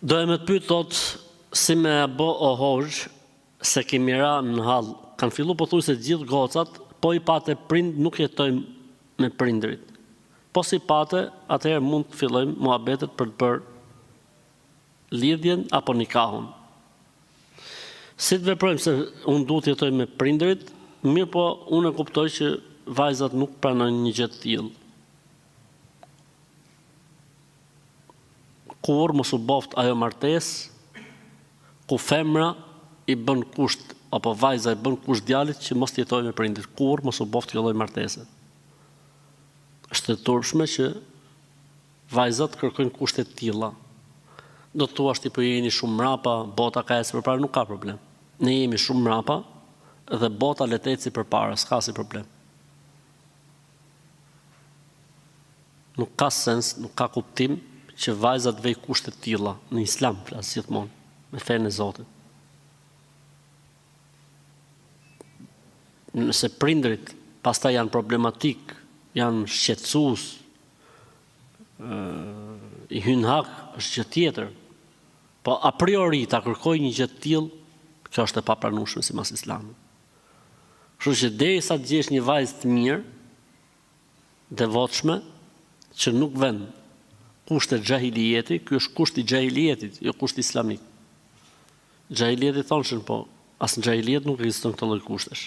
Do e me të pyet thot, si me bo o hoxh, se kemi ra në hall, kanë fillu po thuj se gjithë gocat, po i pate prind nuk jetojmë me prindrit. Po si pate, atëherë mund të fillojmë muhabetet për të bërë lidhjen apo nikahun. Si të veprojmë se unë duhet të jetoj me prindrit, mirë po unë e kuptoj që vajzat nuk pranojnë një gjë të tillë. Kur mos u boft ajo martesë ku femra i bën kusht apo vajza i bën kusht djalit që mos të jetojë me prindrit. Kur mos u boft kjo lloj martese. Është e turpshme që vajzat kërkojnë kushte të tilla. Do të thuash ti po jeni shumë mrapa, bota ka ecë përpara, nuk ka problem. Ne jemi shumë mrapa dhe bota le të ecë përpara, s'ka si problem. Nuk ka sens, nuk ka kuptim që vajzat vej kushte të tilla në islam, flas gjithmonë, me fenë e Zotit. Nëse prindrit pastaj janë problematik, janë shqetësues, i hyn hak, është gjë tjetër. Po a priori ta kërkoj një gjë të tillë, kjo është e papranueshme sipas Islamit. Kështu që derisa të gjesh një vajzë të mirë, devotshme, që nuk vën kushtet xhahilijeti, ky është kushti i xhahilijetit, jo kushti islamik. Xhahilieti thonë, po as në xhahilijet nuk ekziston këtë lloj kushtesh.